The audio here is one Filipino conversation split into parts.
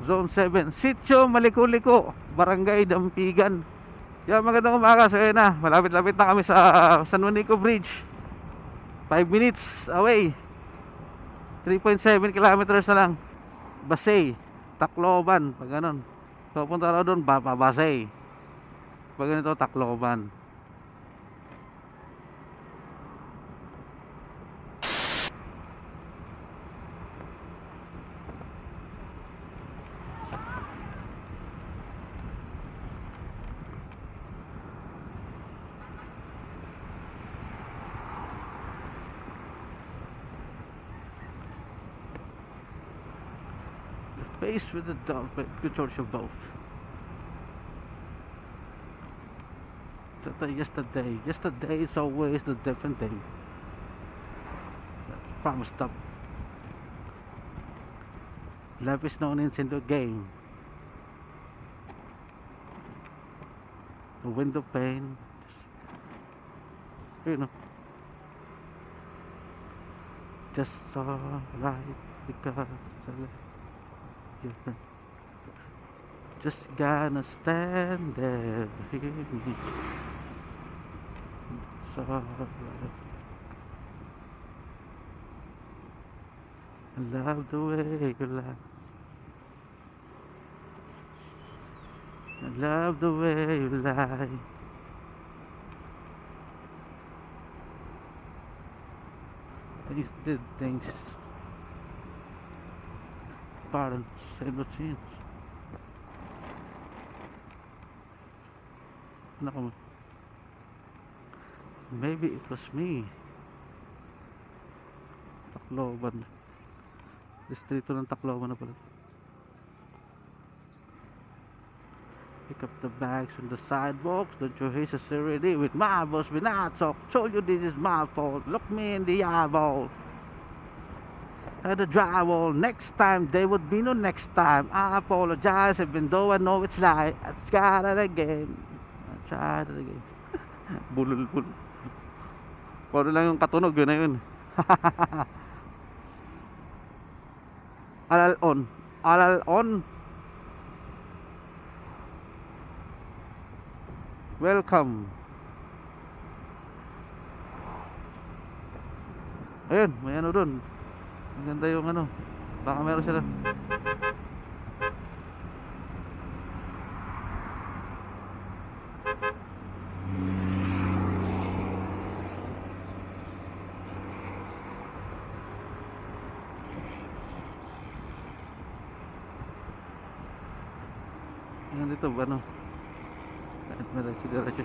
Zone 7, Sitio Maliko-Liko, Barangay Dampigan. Yan, magandang umaga. So yun na, malapit-lapit na kami sa San Juanico Bridge. 5 minutes away, 3.7 kilometers na lang. Basay, Tacloban, pag ganun. So punta raw doon, Basay. Pag ganito, Tacloban. Faced with the good choice of both. Yesterday is always a different day. Promise stop. Life is no Nintendo game. The window pane, you know, just right because you're just gonna stand there. So I love the way you laugh. I love the way you lie. These did things. Pardon, say no change. No, maybe it was me. Tacloban. Distrito ng Tacloban na pala. Pick up the bags from the sidewalks. Don't you hate sincerity with my boss when I talk. Told you this is my fault. Look me in the eyeball. At the drywall. Next time there would be no next time. I apologize even though I know it's lie. I tried it again. Bulol. Kung ano lang yung katunog, yun na yun. Alal on. Welcome. Ayun, may ano dun. Maganda yung ano. Baka meron sila. Yan dito, ano. Diretso.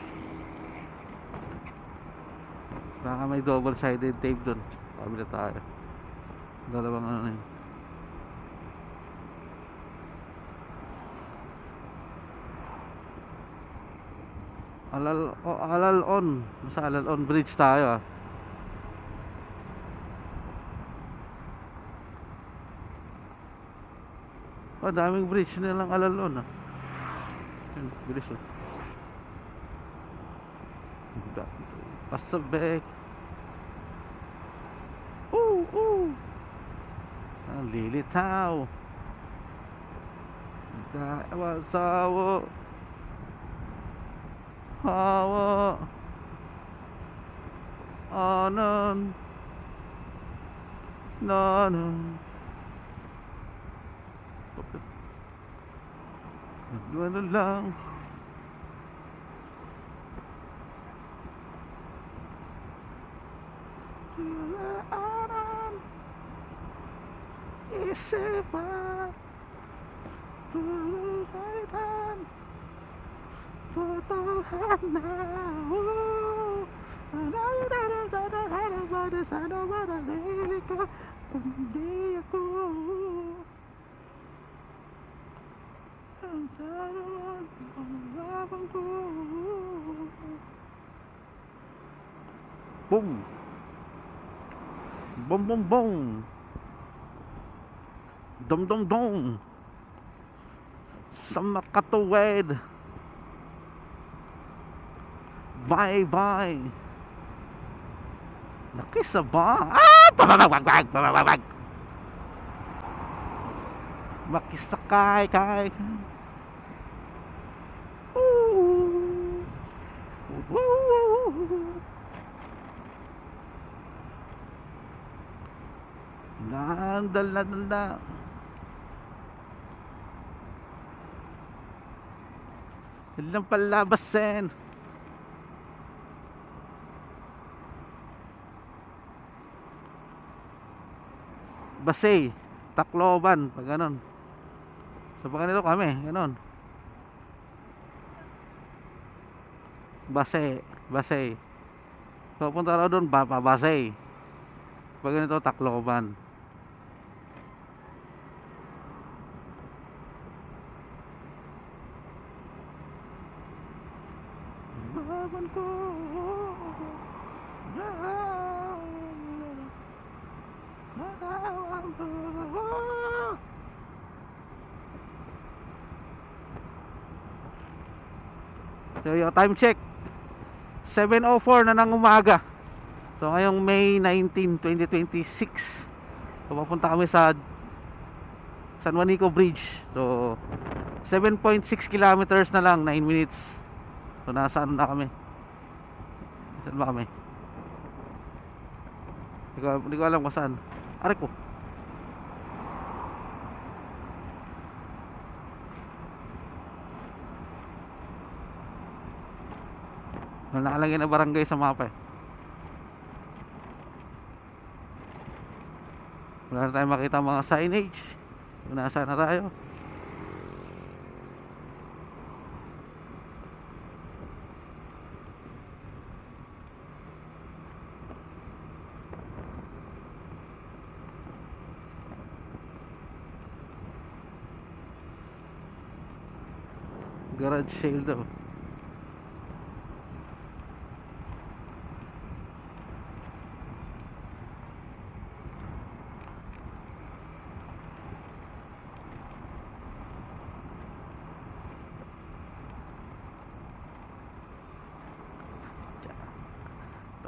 Baka may double-sided tape dun. Pabila tayo. Dalawang ano yun. Alal on. Sa Alal on bridge tayo ah. Oh, daming bridge nilang Alal on ah. Yun, bilis oh. Pasabek. Ang lilitaw. Sawo. Hawa. Anan. Nanan. Ano lang. Isipan tulungan totohan na sana manahili ka kundi ako ang sarawan ang labang ko. Boom boom boom boom. Dong sa makatuwid. Bye nakisabang. Bababag. makisakay kay. Ooh. Ooh. Nandal na danda. Ilang palabasin. Basay, Tacloban, pag ganon. So pag ganito kami, ganon. Basay. So punta raw doon, Basay. Pag ganito, Tacloban. Baban ko. So yung time check 7:04 na ng umaga. So ngayong May 19, 2026. So papunta kami sa San Juanico Bridge. So 7.6 kilometers na lang, 9 minutes. So nasaan na kami? Saan ba kami? Hindi ko alam kung saan. Aray ko. Nakalagay na barangay sa mapa eh. Wala na tayong makita mga signage. Kung nasaan na tayo. Garage sale daw.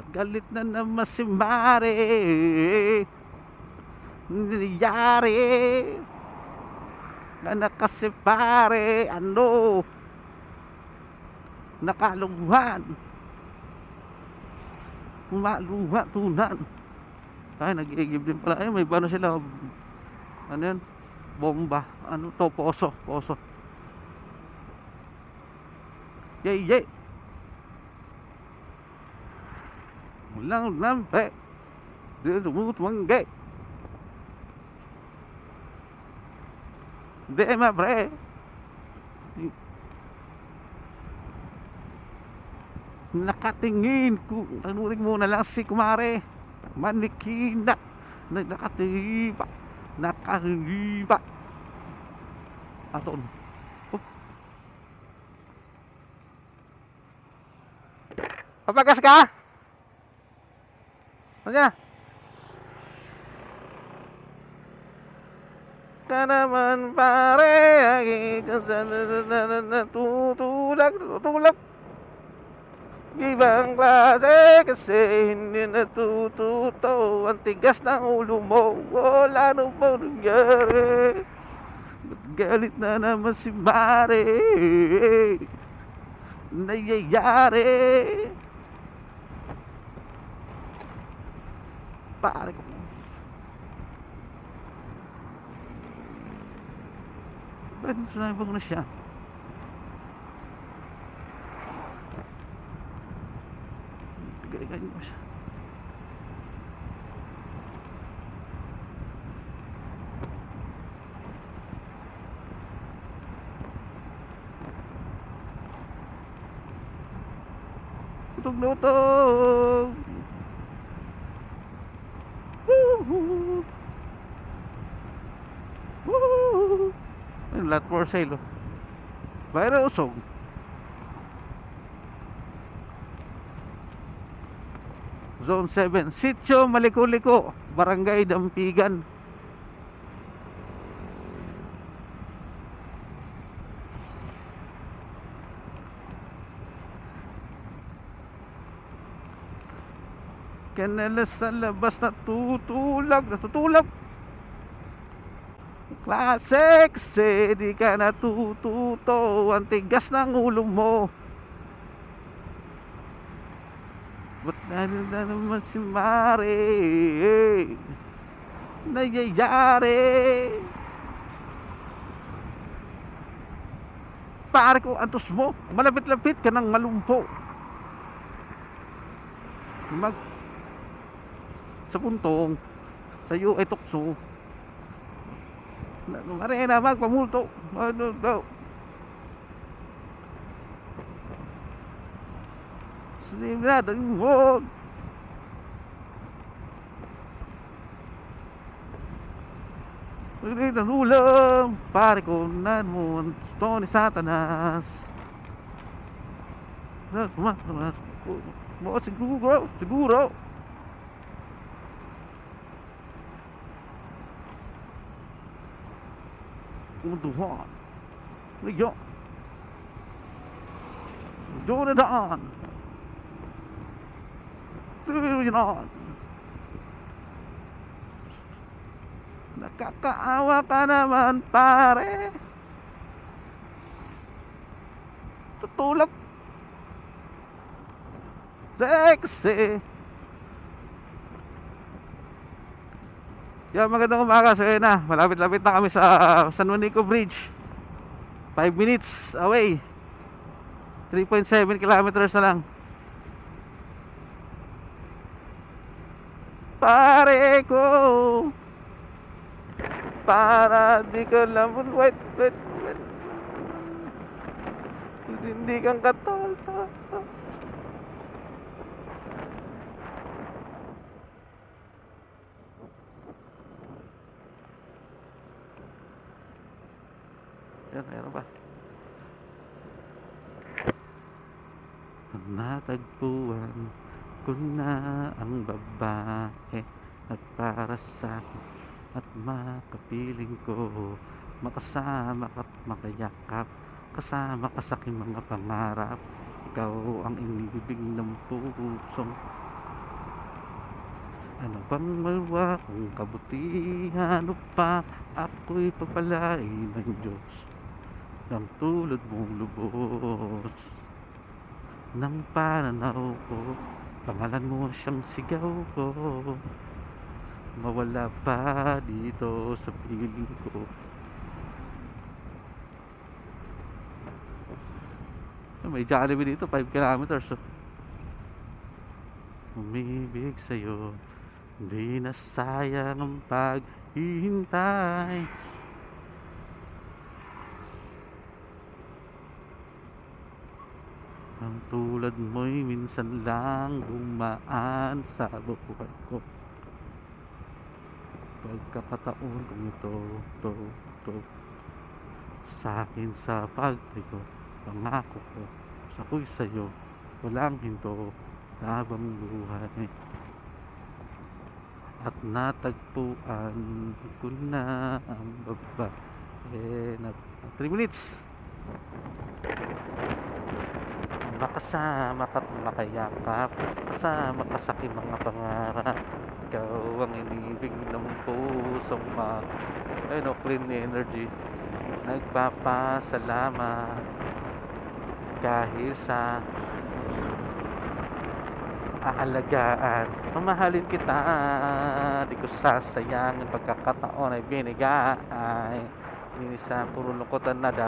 Galit na naman si Mare. Nangyari na kasi pare, ano, nakaluhan, maluha tunan. Ay, nag-iigib din pala. Ay, may bano sila. Ano yun? Bomba. Ano to? Poso. Yay. Walang lampe. Di tumutmangge. Di mabre. Nakatingin ko. Tanurin mo na lang si kumare. Manikina. Nakatiba. Aton. Papagas ka? Ano ka naman pare, tutulak ibang klase kasi hindi natututo. Ang tigas ng ulo mo, wala nang nangyari. Ba't galit na naman si Mare? Nangyayari pare ko. Bakit sinabang na siya? Galing mo siya. Utog. Ayun, lot for sale oh. Bayra usog. Zone 7, Sitio Maliko-Liko, Barangay Dampigan. Kanala sa labas natutulog. Klase, kasi di ka natututo. Ang tigas ng ulo mo. Ba't na naman si Mare nangyayari? Pare ko, antos mo. Malapit-lapit ka ng malumpo. Mag sa puntong sa'yo ay tukso. Marena, magpamulto. Ano daw? Sinimula, mo. Pagdating ng ulam, pare ko, nan mo, ito ni Satanas. Mo, siguro. Untuhan. Liyo. Doon na daan. Yun. Nakakaawa ka naman, pare. Tutulak. Sexy. Magandang umaga. So yun na, malapit-lapit na kami sa San Juanico Bridge. 5 minutes away. 3.7 kilometers na lang. Pare ko, para di ka lamon. Wait. Hindi kang katol. Yan, meron pa. Natagpuan ko na ang babae at para sa akin at makapiling ko, makasama at makayakap, kasama ka sa aking mga pangarap. Ikaw ang inibig ng pusong. Ano bang malwa kung kabutihan pa, ako'y pagpalain ng Diyos ng tulad mong lubos ng pananaw ko. Pangalan mo siyang sigaw ko, mawala pa dito sa piling ko. May Jollibee dito, 5 kilometers. Umibig sa'yo, hindi na sayang ang paghihintay. Ang tulad mo'y minsan lang gumaan sa buhay ko. Pagkakataon kong ito sa akin sa pagtayo, pangako ko sa ako'y sa'yo, walang hinto habang buhay. At natagpuan ko na ang babae na 3 minutes. Makasama ka't makayakap, kasama ka sa aking mga pangarap. Ikaw ang inibig ng pusong clean energy. Nagpapasalamat dahil sa aalagaan. Mamahalin kita, di ko sasayangin pagkakataon ay binigay. Minsan puro lungkotan na